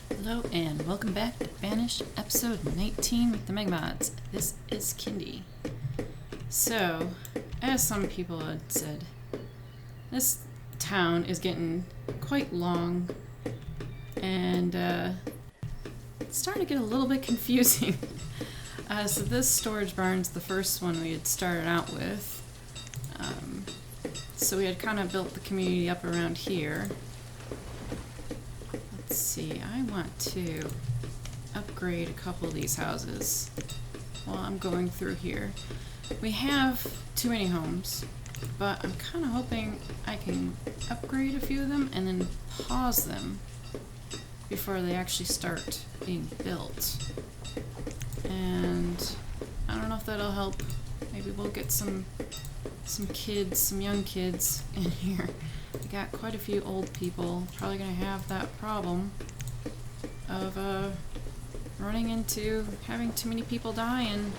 Hello and welcome back to Banished episode 19 with the Megamods. This is Kindy. So, as some people had said, this town is getting quite long and it's starting to get a little bit confusing. So this storage barn's the first one we had started out with. So we had kind of built the community up around here. Let's see, I want to upgrade a couple of these houses while I'm going through here. We have too many homes, but I'm kind of hoping I can upgrade a few of them and then pause them before they actually start being built. And I don't know if that'll help. Maybe we'll get some kids, some young kids in here. We got quite a few old people. Probably gonna have that problem of running into having too many people die and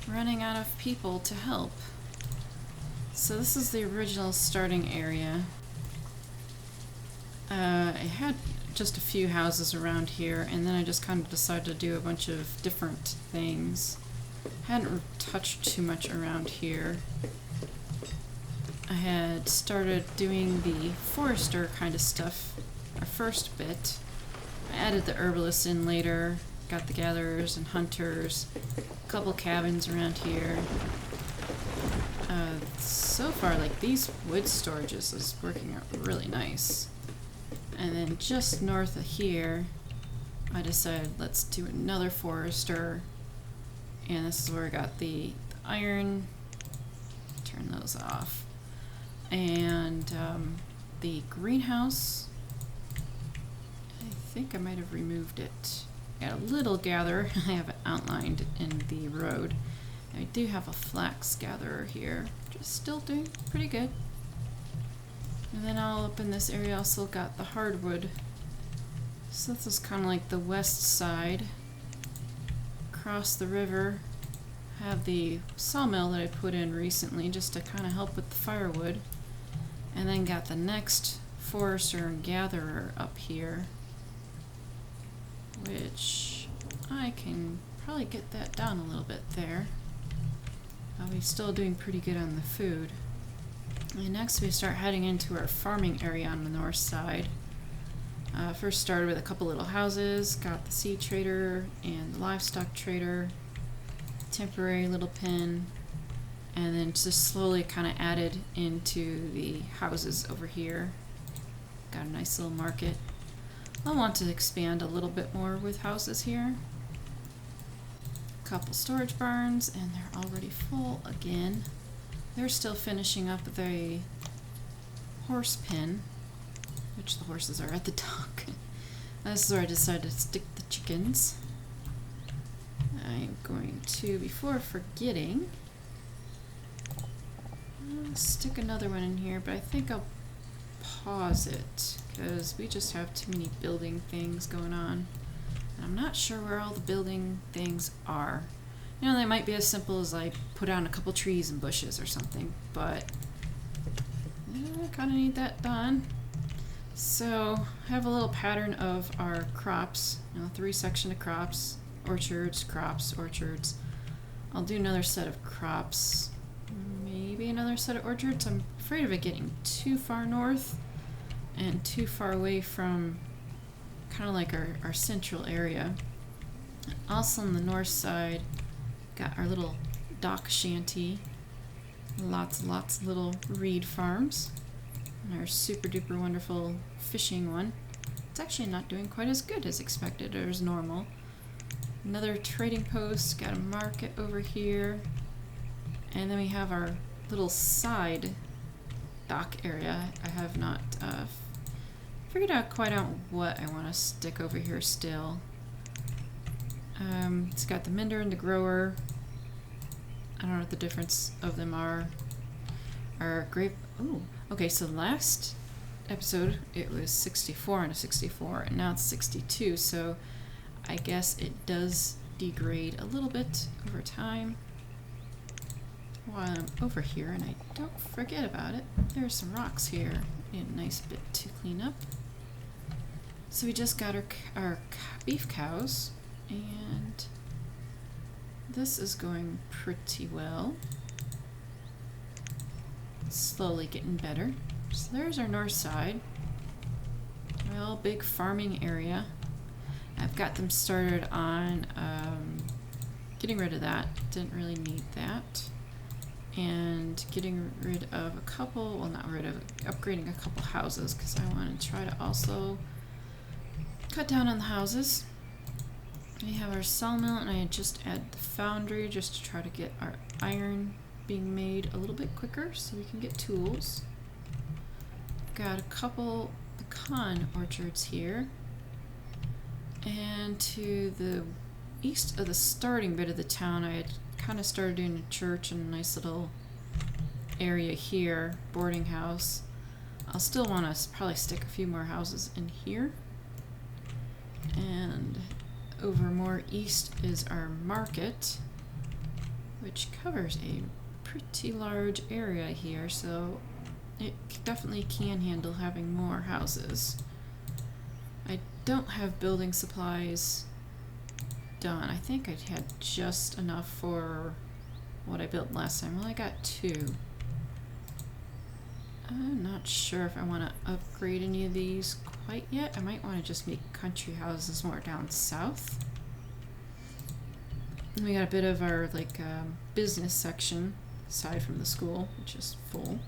running out of people to help. So this is the original starting area. It had just a few houses around here, and then I just kind of decided to do a bunch of different things. Hadn't touched too much around here. I had started doing the forester kind of stuff, our first bit. I added the herbalists in later, got the gatherers and hunters, a couple cabins around here. So far, like, these wood storages is working out really nice. And then just north of here, I decided let's do another forester. And this is where I got the iron. Turn those off. And the greenhouse, I think I might have removed it. Got a little gatherer I have it outlined in the road. I do have a flax gatherer here, which is still doing pretty good. And then all up in this area also got the hardwood. So this is kind of like the west side. Across the river, have the sawmill that I put in recently just to kind of help with the firewood. And then got the next forester and gatherer up here, which I can probably get that down a little bit there. We're still doing pretty good on the food. And next we start heading into our farming area on the north side. First started with a couple little houses, got the seed trader and the livestock trader, temporary little pen, and then just slowly kind of added into the houses over here. Got a nice little market. I want to expand a little bit more with houses here. Couple storage barns, and they're already full again. They're still finishing up the horse pen, which the horses are at the dock. This is where I decided to stick the chickens. I'm going to, before forgetting, stick another one in here, but I think I'll pause it because we just have too many building things going on. And I'm not sure where all the building things are. You know, they might be as simple as I put down a couple trees and bushes or something, but I kind of need that done. So I have a little pattern of our crops, 3-section of crops, orchards, crops, orchards. I'll do another set of crops, maybe another set of orchards. I'm afraid of it getting too far north and too far away from kind of like our central area. Also on the north side, got our little dock shanty. Lots and lots of little reed farms. And our super duper wonderful fishing one. It's actually not doing quite as good as expected or as normal. Another trading post, got a market over here. And then we have our little side dock area. I have not figured out quite out what I want to stick over here still. It's got the mender and the grower. I don't know what the difference of them are. Our grape. Oh, okay. So last episode it was 64 and a 64, and now it's 62. So I guess it does degrade a little bit over time. While I'm over here, and I don't forget about it, there's some rocks here. A nice bit to clean up. So we just got our beef cows, and this is going pretty well. Slowly getting better. So there's our north side. Real big farming area. I've got them started on getting rid of that. Didn't really need that. And getting rid of a couple, well, not rid of, upgrading a couple houses, because I want to try to also cut down on the houses. We have our sawmill, and I just add the foundry just to try to get our iron being made a little bit quicker so we can get tools. Got a couple pecan orchards here. And to the east of the starting bit of the town, I had kind of started doing a church and a nice little area here, boarding house. I'll still want to probably stick a few more houses in here. And over more east is our market, which covers a pretty large area here, so it definitely can handle having more houses. I don't have building supplies done. I think I had just enough for what I built last time. Well, I got 2. I'm not sure if I want to upgrade any of these quite yet. I might want to just make country houses more down south. And we got a bit of our business section aside from the school, which is full.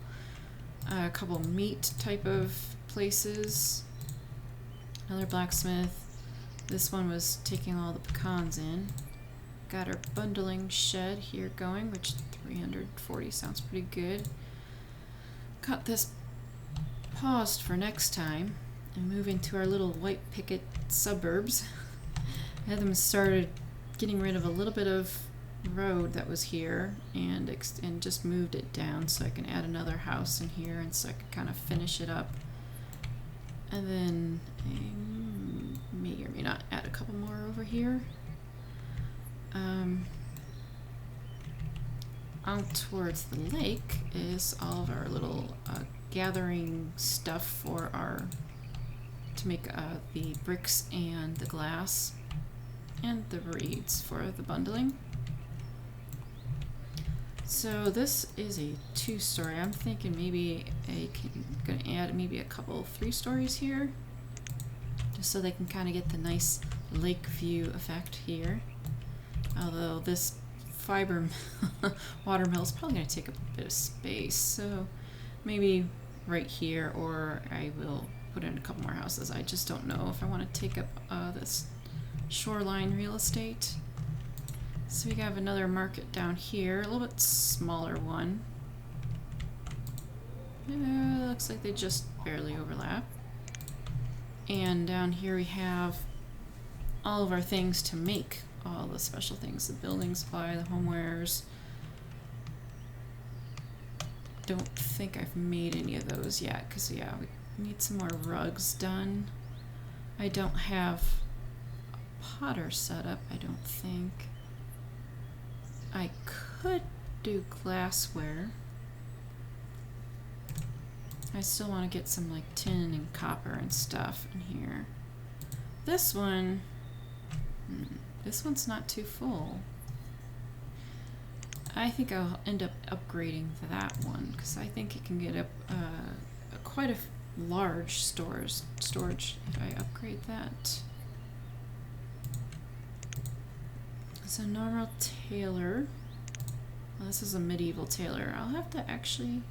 A couple meat type of places. Another blacksmith. This one was taking all the pecans in. Got our bundling shed here going, which 340 sounds pretty good. Got this paused for next time and move into our little white picket suburbs. I had them started getting rid of a little bit of road that was here and just moved it down so I can add another house in here, and so I can kind of finish it up. And then may or may not add a couple more over here. Out towards the lake is all of our little gathering stuff for to make the bricks and the glass and the reeds for the bundling. So this is a 2-story. I'm thinking maybe gonna add maybe a couple 3 stories here, just so they can kind of get the nice lake view effect here. Although this fiber water mill is probably going to take up a bit of space, so maybe right here, or I will put in a couple more houses. I just don't know if I want to take up this shoreline real estate. So we have another market down here, a little bit smaller one. Looks like they just barely overlap. And down here we have all of our things to make all the special things, the building supply, the homewares. Don't think I've made any of those yet, because yeah, we need some more rugs done. I don't have a potter set up, I don't think. I could do glassware. I still want to get some like tin and copper and stuff in here. This one, this one's not too full. I think I'll end up upgrading that one, because I think it can get up quite a large storage if I upgrade that. So normal tailor. Well, this is a medieval tailor. I'll have to actually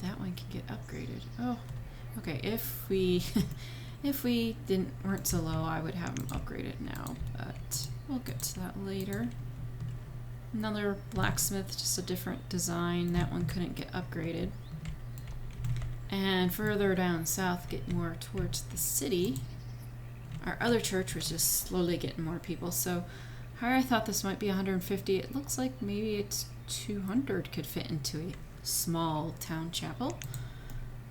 that one can get upgraded. Oh, okay. If we weren't so low, I would have them upgraded now, but we'll get to that later. Another blacksmith, just a different design. That one couldn't get upgraded. And further down south, get more towards the city. Our other church was just slowly getting more people, so I thought this might be 150. It looks like maybe it's 200 could fit into a small town chapel.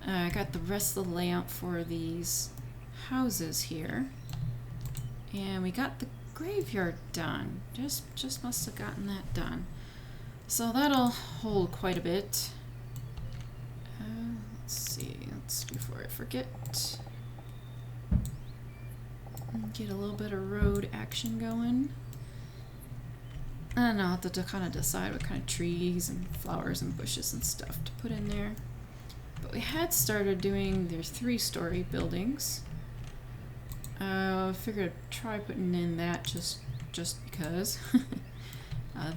I got the rest of the layout for these houses here, and we got the graveyard done. Just must have gotten that done, so that'll hold quite a bit. Let's see, before I forget. get a little bit of road action going. And I'll have to kind of decide what kind of trees and flowers and bushes and stuff to put in there. But we had started doing their 3-story buildings. I figured I'd try putting in that just because.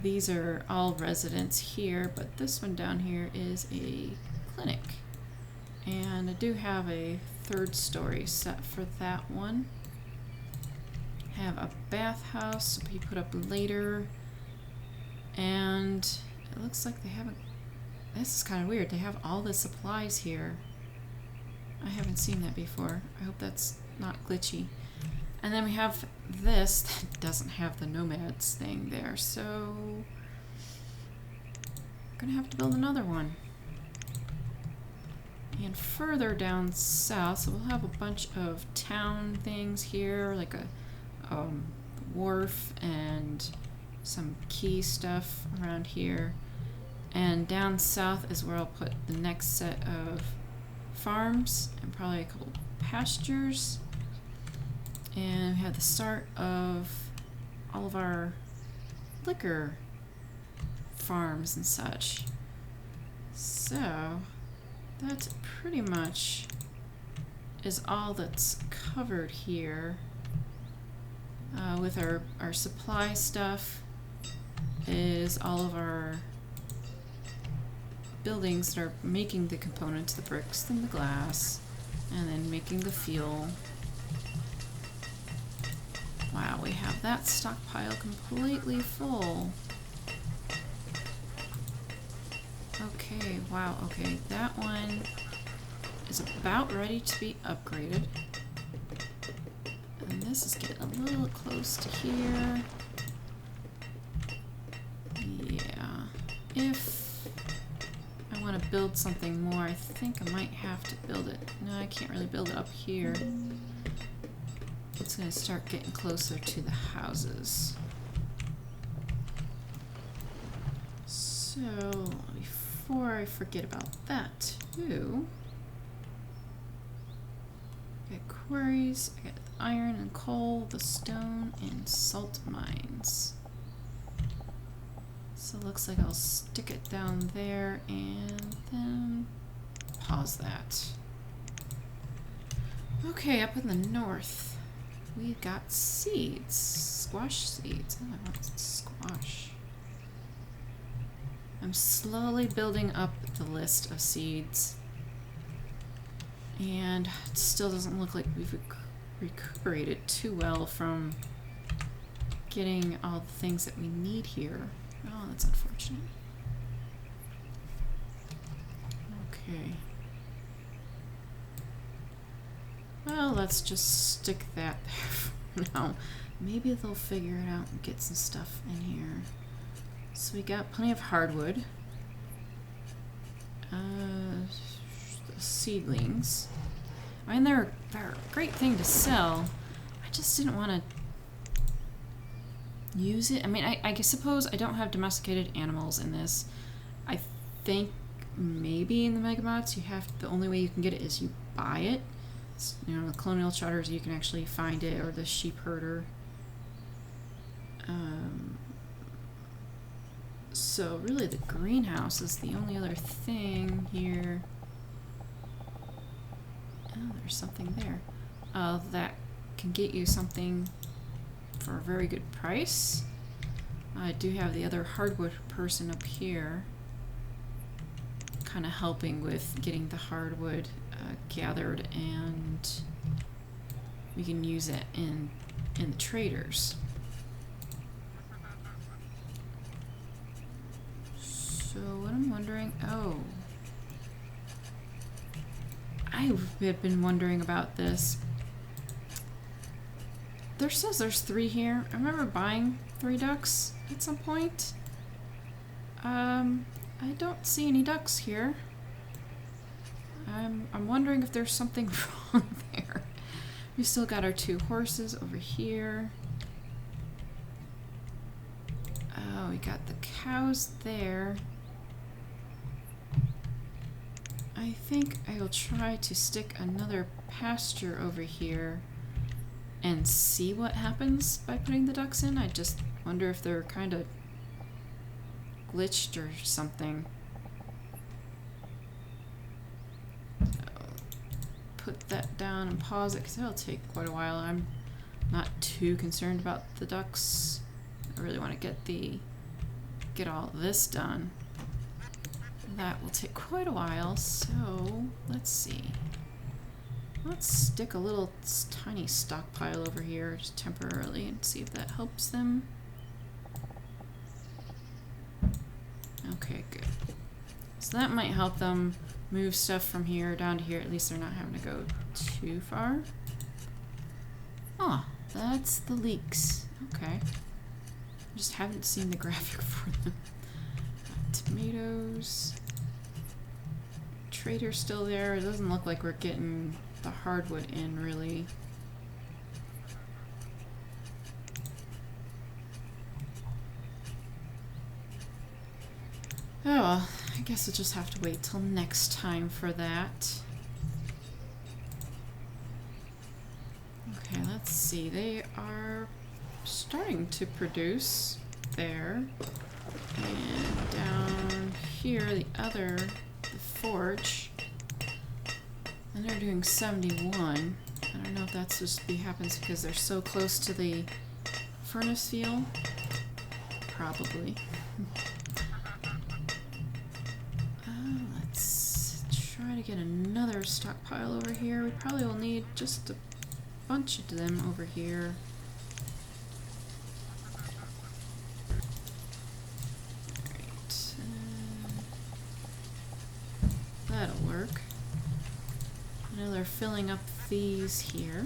These are all residents here, but this one down here is a clinic. And I do have a 3rd story set for that one. Have a bathhouse to be put up later. And it looks like they haven't... This is kind of weird. They have all the supplies here. I haven't seen that before. I hope that's not glitchy. And then we have this that doesn't have the nomads thing there, so I'm gonna have to build another one. And further down south, so we'll have a bunch of town things here, like a wharf and some key stuff around here. And down south is where I'll put the next set of farms and probably a couple pastures. And we have the start of all of our liquor farms and such. So that pretty much is all that's covered here. With our supply stuff is all of our buildings that are making the components, the bricks and the glass, and then making the fuel. Wow, we have that stockpile completely full. Okay, wow, okay, that one is about ready to be upgraded. And this is getting a little close to here. Yeah, if I want to build something more, I think I might have to build it. No, I can't really build it up here. It's going to start getting closer to the houses. So, before I forget about that too, I got quarries, I got the iron and coal, the stone, and salt mines. So it looks like I'll stick it down there and then pause that. Okay, up in the north, we got seeds. Squash seeds. Oh, I want squash. I'm slowly building up the list of seeds. And it still doesn't look like we've recuperated too well from getting all the things that we need here. Oh, that's unfortunate. Okay. Well, let's just stick that there for now. Maybe they'll figure it out and get some stuff in here. So we got plenty of hardwood. Seedlings. I mean, they're a great thing to sell. I just didn't want to use it. I mean, I suppose I don't have domesticated animals in this. I think maybe in the Megamods you have, the only way you can get it is you buy it. It's, you know, the colonial charters you can actually find it, or the sheep herder. So really the greenhouse is the only other thing here. Oh, there's something there. That can get you something for a very good price. I do have the other hardwood person up here, kind of helping with getting the hardwood gathered, and we can use it in the traders. So what I'm wondering, I've been wondering about this. There says there's 3 here. I remember buying 3 ducks at some point. I don't see any ducks here. I'm wondering if there's something wrong there. We still got our 2 horses over here. Oh, we got the cows there. I think I will try to stick another pasture over here and see what happens by putting the ducks in. I just wonder if they're kind of glitched or something. So, put that down and pause it because it'll take quite a while. I'm not too concerned about the ducks. I really want to get all this done. That will take quite a while, so let's see. Let's stick a little tiny stockpile over here just temporarily and see if that helps them. Okay, good. So that might help them move stuff from here down to here. At least they're not having to go too far. Oh, that's the leaks. Okay. I just haven't seen the graphic for them. Tomatoes. Trader's still there. It doesn't look like we're getting the hardwood in, really. Oh well, I guess we'll just have to wait till next time for that. Okay, let's see. They are starting to produce there. And down here, the forge. And they're doing 71. I don't know if that's just happens because they're so close to the furnace field. Probably. Let's try to get another stockpile over here. We probably will need just a bunch of them over here. Alright. That'll work. I know they're filling up these here.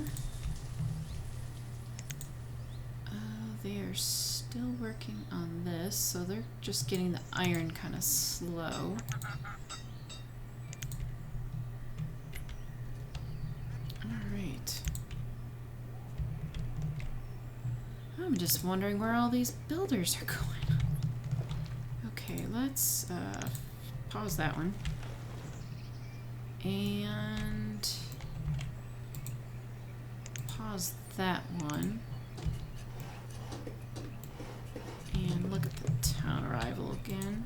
They are still working on this, so they're just getting the iron kind of slow. Alright. I'm just wondering where all these builders are going. Okay, let's pause that one. And pause that one. And look at the town arrival again.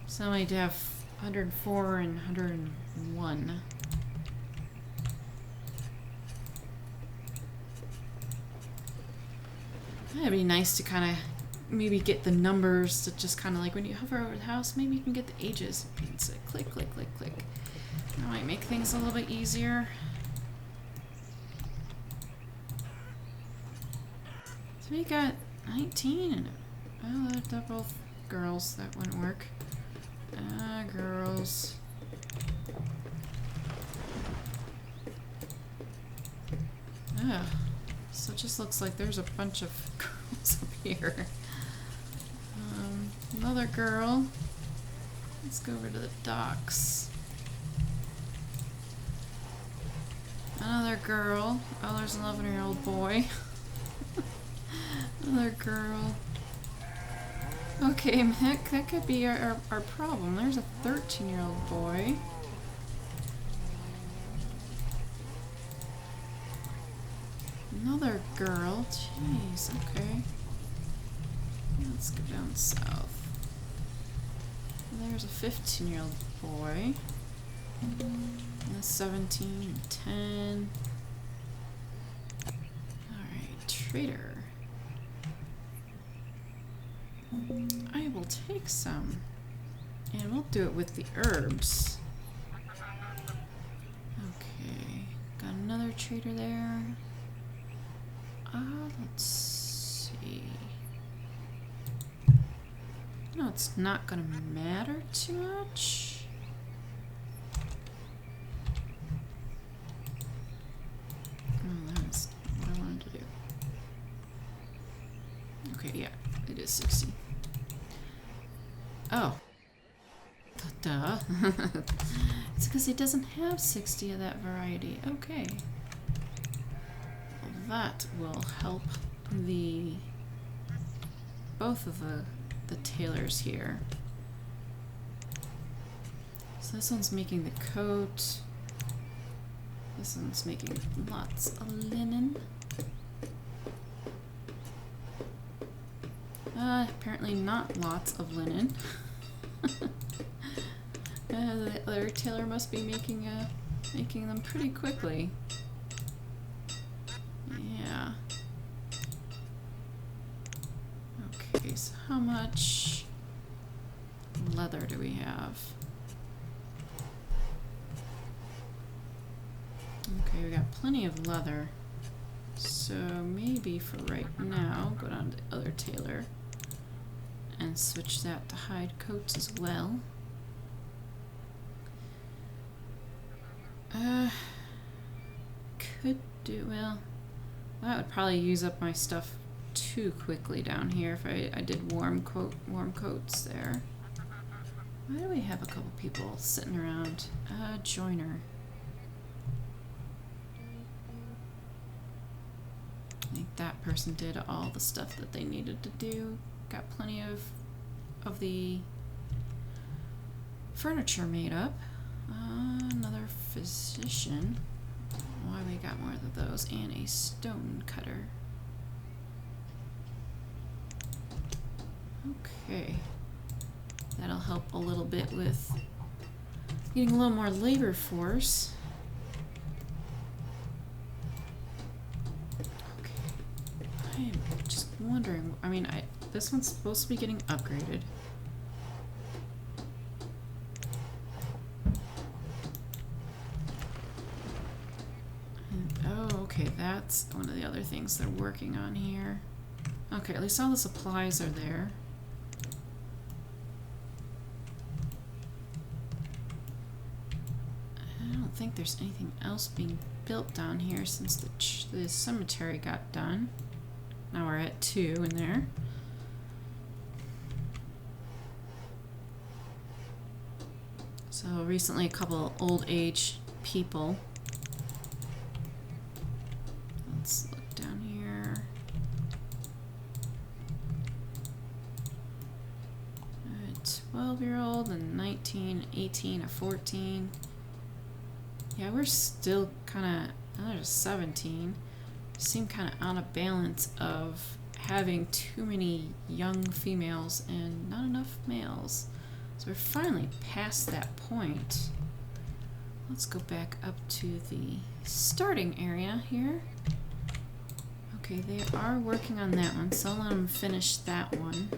So I have 104 and 101. That'd be nice to kind of maybe get the numbers to just kind of like when you hover over the house, maybe you can get the ages. It's like click, click, click, click. That might make things a little bit easier. So we got 19 and oh, they're both girls. That wouldn't work. Girls. Ugh. So it just looks like there's a bunch of girls up here. Another girl. Let's go over to the docks. Another girl. Oh, there's an 11-year-old boy. Another girl. Okay, heck, that could be our problem. There's a 13-year-old boy. Another girl. Jeez, okay. Let's go down south. There's a 15-year-old boy. And a 17 and 10. Alright, trader. I will take some. And we'll do it with the herbs. Okay. Got another trader there. Let's see. No, it's not gonna matter too much. Oh, that's what I wanted to do. Okay, yeah, it is 60. Oh. Duh. It's because it doesn't have 60 of that variety. Okay. Well, that will help both of the tailors here. So this one's making the coat. This one's making lots of linen. Apparently not lots of linen. The other tailor must be making them pretty quickly. Yeah. Okay, so how much leather do we have? Okay, we got plenty of leather. So maybe for right now, go down to the other tailor and switch that to hide coats as well. Could do, well, that would probably use up my stuff too quickly down here if I did warm coats there. Why do we have a couple people sitting around? Joiner. I think that person did all the stuff that they needed to do. Got plenty of the furniture made up. Another physician. Why we got more of those, and a stone cutter. Okay. That'll help a little bit with getting a little more labor force. Okay. I'm just wondering, I mean, this one's supposed to be getting upgraded. Okay, that's one of the other things they're working on here. Okay, at least all the supplies are there. I don't think there's anything else being built down here since the cemetery got done. Now we're at 2 in there. So recently a couple old age people. Let's look down here. 12-year-old and 19, 18, a 14. Yeah, we're still kind of, there's a 17. Seem kind of out of balance of having too many young females and not enough males. So we're finally past that point. Let's go back up to the starting area here. Okay, they are working on that one, so I'll let them finish that one.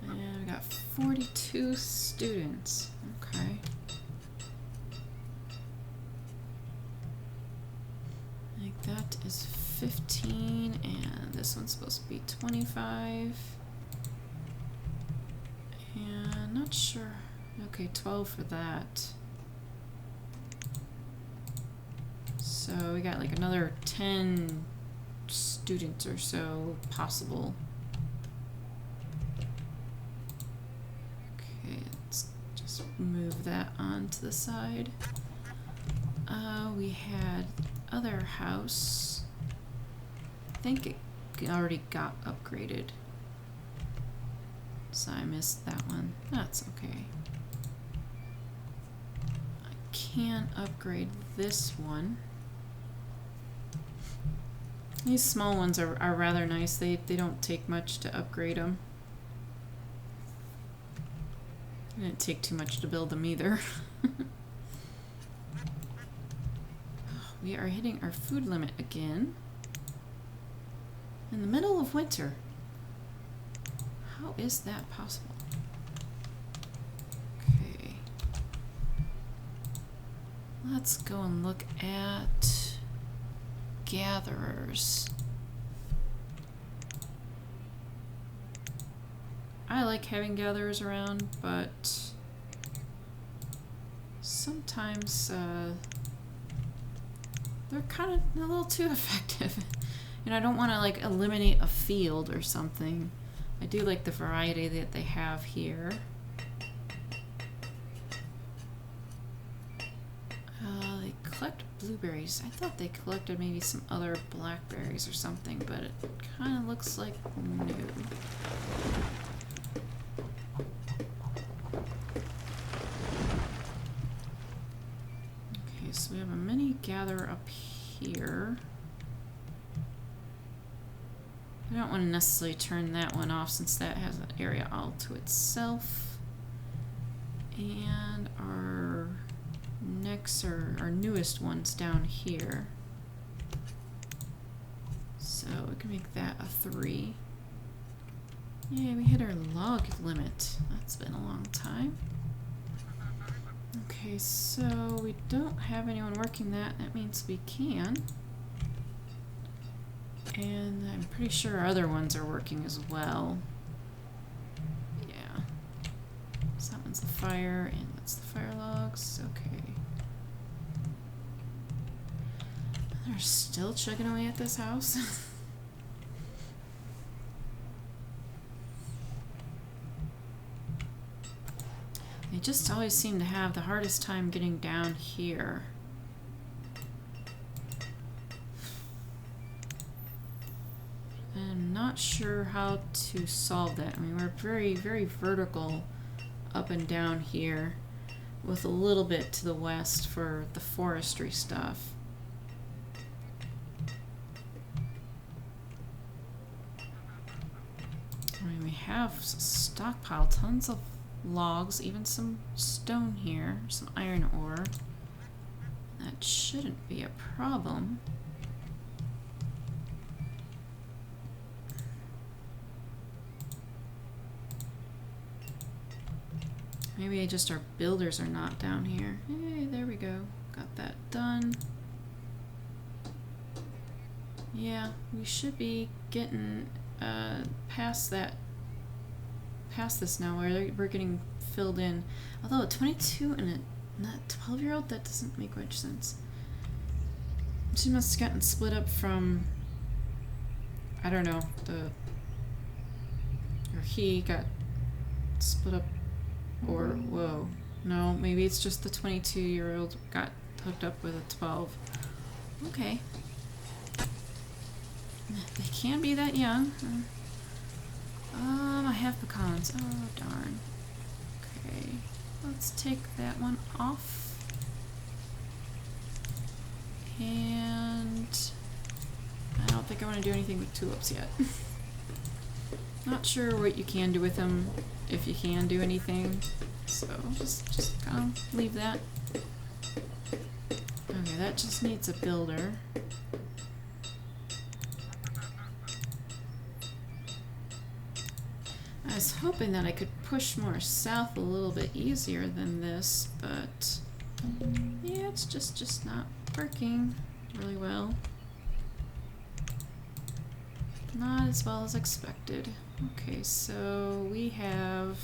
And we got 42 students. Okay. I think that is 15, and this one's supposed to be 25. And not sure. Okay, 12 for that. So we got like another 10 students or so possible. Okay, let's just move that onto the side. We had the other house. I think it already got upgraded. So I missed that one. That's okay. I can upgrade this one. These small ones are rather nice. They don't take much to upgrade them. It didn't take too much to build them either. We are hitting our food limit again. In the middle of winter. How is that possible? Okay. Let's go and look at gatherers. I like having gatherers around, but sometimes they're kind of a little too effective. And I don't want to like eliminate a field or something. I do like the variety that they have here. They collect blueberries. I thought they collected maybe some other blackberries or something, but it kind of looks like no. Okay, so we have a mini gather up here. I don't want to necessarily turn that one off since that has an area all to itself. And our next, or our newest one's down here. So we can make that a 3. Yeah, we hit our log limit. That's been a long time. Okay, so we don't have anyone working that. That means we can. And I'm pretty sure our other ones are working as well. Yeah. So that one's the fire, and that's the fire logs. Okay. They're still chugging away at this house. They just always seem to have the hardest time getting down here. I'm not sure how to solve that. I mean, we're very, very vertical up and down here with a little bit to the west for the forestry stuff. I mean, we have stockpiled tons of logs, even some stone here, some iron ore. That shouldn't be a problem. Maybe just our builders are not down here. Hey, there we go. Got that done. Yeah, we should be getting past this now, where we're getting filled in. Although a 22 and a not 12-year-old, that doesn't make much sense. She must have gotten split up from, I don't know, or he got split up. Or, whoa, no, maybe it's just the 22-year-old got hooked up with a 12. Okay. They can be that young. I have pecans. Oh, darn. Okay, let's take that one off. And I don't think I want to do anything with tulips yet. Not sure what you can do with them, if you can do anything, so just kind of leave that. Okay, that just needs a builder. I was hoping that I could push more south a little bit easier than this, but yeah, it's just not working really well. Not as well as expected. Okay, so we have,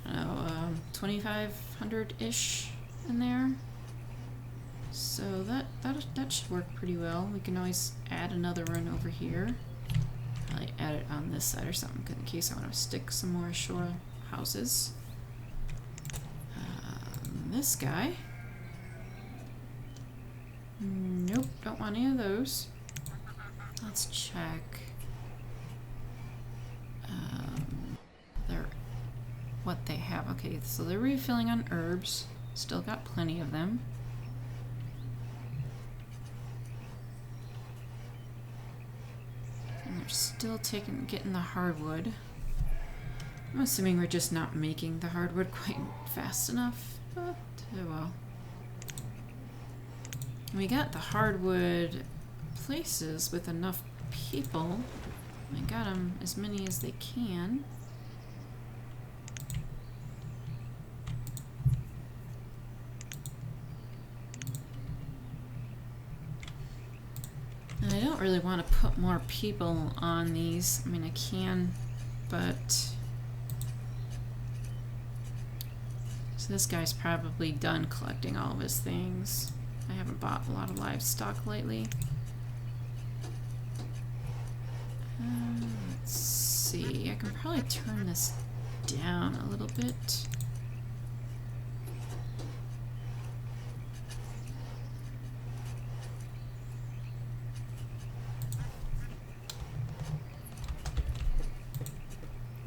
I don't know, 2,500-ish in there. So that should work pretty well. We can always add another run over here. Probably add it on this side or something, in case I want to stick some more shore houses. This guy. Nope, don't want any of those. Let's check. What they have. Okay, so they're refilling on herbs. Still got plenty of them. And they're still getting the hardwood. I'm assuming we're just not making the hardwood quite fast enough, but oh well. We got the hardwood places with enough people. I got them as many as they can. And I don't really want to put more people on these. I mean, I can, but... So this guy's probably done collecting all of his things. I haven't bought a lot of livestock lately. Let's see, I can probably turn this down a little bit.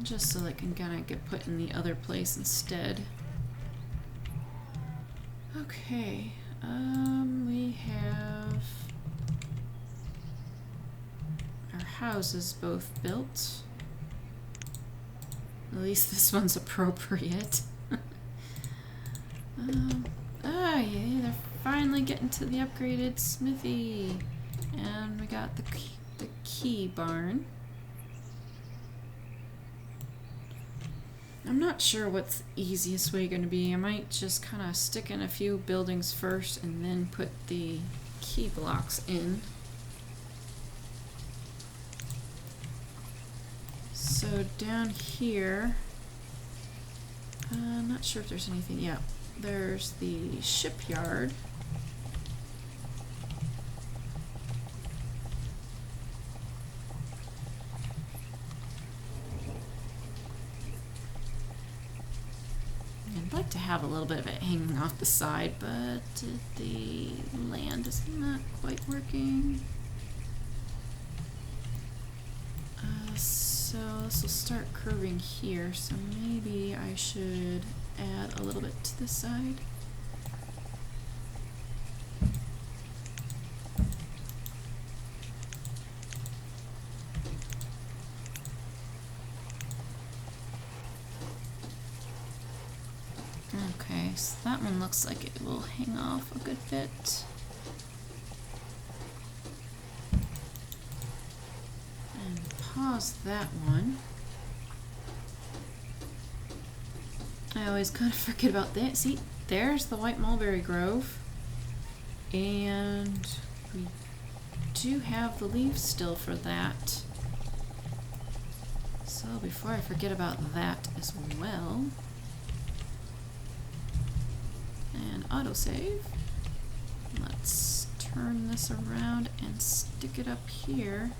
just so it can kind of get put in the other place instead. Okay, we have our houses both built. At least this one's appropriate. Yeah, they're finally getting to the upgraded smithy. And we got the key barn. I'm not sure what's the easiest way going to be. I might just kind of stick in a few buildings first and then put the key blocks in. So down here, I'm not sure if there's anything. Yeah, there's the shipyard. I'd like to have a little bit of it hanging off the side, but the land is not quite working. So this will start curving here, so maybe I should add a little bit to the side. Okay, so that one looks like it will hang off a good bit. And pause that one. I always kind of forget about that. See, there's the white mulberry grove. And we do have the leaves still for that. So before I forget about that as well. And autosave. Let's turn this around and stick it up here.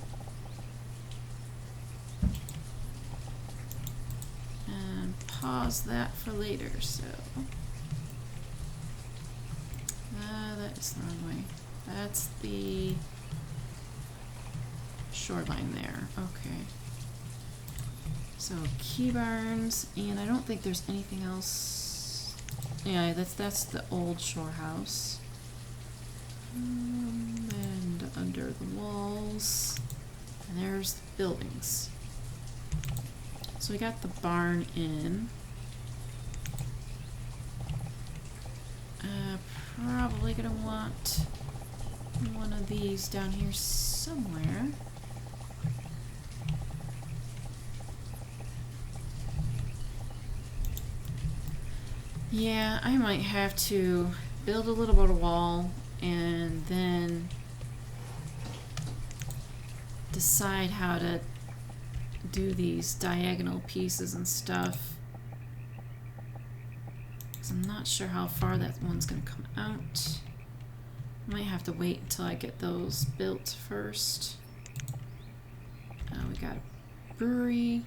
And pause that for later, so. That is the wrong way. That's the shoreline there. Okay. So key barns, and I don't think there's anything else. Yeah, that's the old shore house. And under the walls, and there's the buildings. So we got the barn in. Probably gonna want one of these down here somewhere. Yeah, I might have to build a little bit of wall and then decide how to do these diagonal pieces and stuff. Because I'm not sure how far that one's going to come out. I might have to wait until I get those built first. We got a brewery.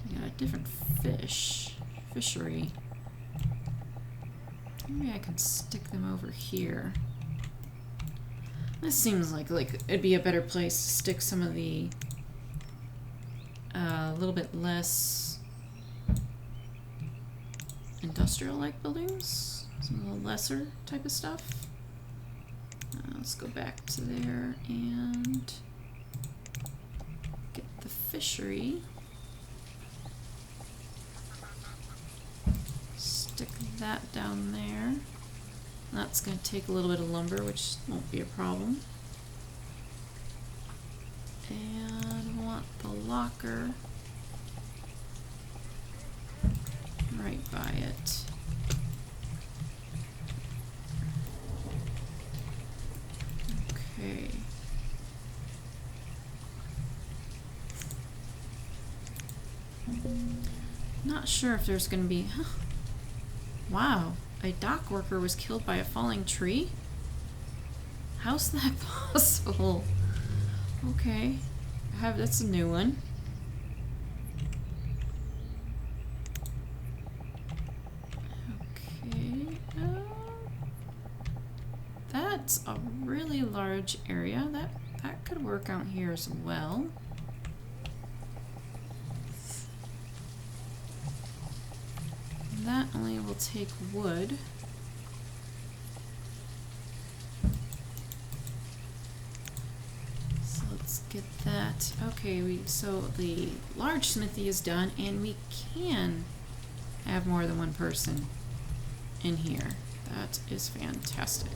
We got a different fishery. Maybe I can stick them over here. This seems like it'd be a better place to stick some of the a little bit less industrial-like buildings, some of the lesser type of stuff. Let's go back to there and get the fishery. Stick that down there. That's going to take a little bit of lumber, which won't be a problem. And I want the locker right by it. Okay. Not sure if there's going to be... Huh. Wow, a dock worker was killed by a falling tree? How's that possible? Okay, that's a new one. Okay, that's a really large area. That could work out here as well. will take wood. So let's get that. Okay, so the large smithy is done, and we can have more than one person in here. That is fantastic.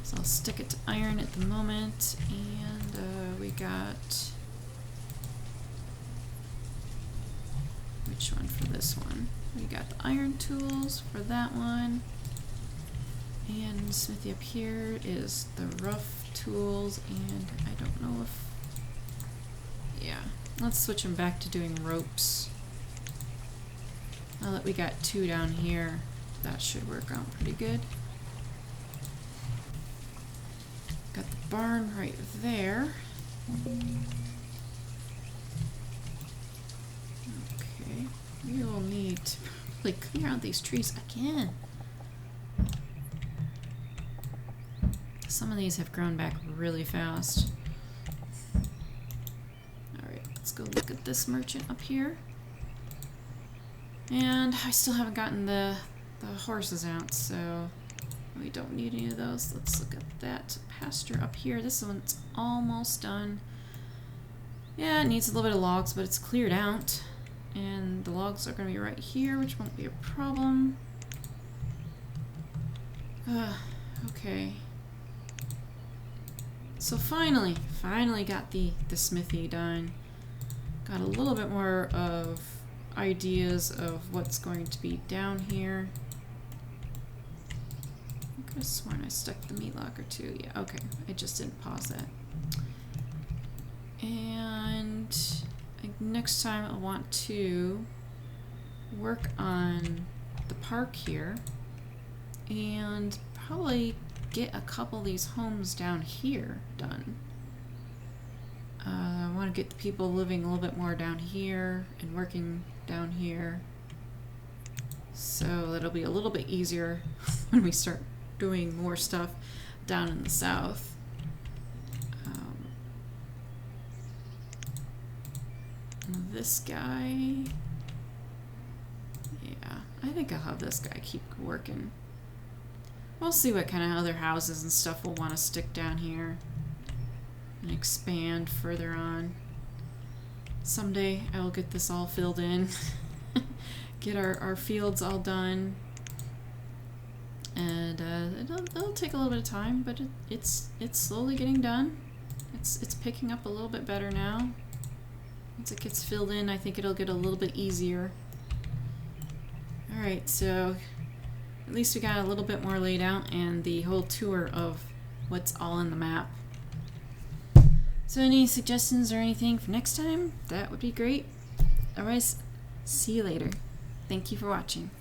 So I'll stick it to iron at the moment, and we got... which one for this one? We got the iron tools for that one. And smithy up here is the rough tools, and I don't know if... yeah, let's switch them back to doing ropes. Now that we got 2 down here, that should work out pretty good. Got the barn right there. Okay, we will need to probably clear out these trees again. Some of these have grown back really fast. Alright, let's go look at this merchant up here. And I still haven't gotten the horses out, so we don't need any of those. Let's look at that pasture up here. This one's almost done. Yeah, it needs a little bit of logs, but it's cleared out. And the logs are going to be right here, which won't be a problem. Okay. So finally got the smithy done. Got a little bit more of ideas of what's going to be down here. I could have sworn I stuck the meat locker too. Yeah, okay. I just didn't pause that. And next time I want to work on the park here and probably get a couple of these homes down here done. I want to get the people living a little bit more down here and working down here, so it'll be a little bit easier when we start doing more stuff down in the south. This guy, yeah, I think I'll have this guy keep working. We'll see what kind of other houses and stuff we'll want to stick down here and expand further on. Someday I will get this all filled in, get our fields all done, and it'll take a little bit of time, but it's slowly getting done. It's picking up a little bit better now. Once it gets filled in, I think it'll get a little bit easier. Alright, so at least we got a little bit more laid out and the whole tour of what's all in the map. So any suggestions or anything for next time? That would be great. Otherwise, see you later. Thank you for watching.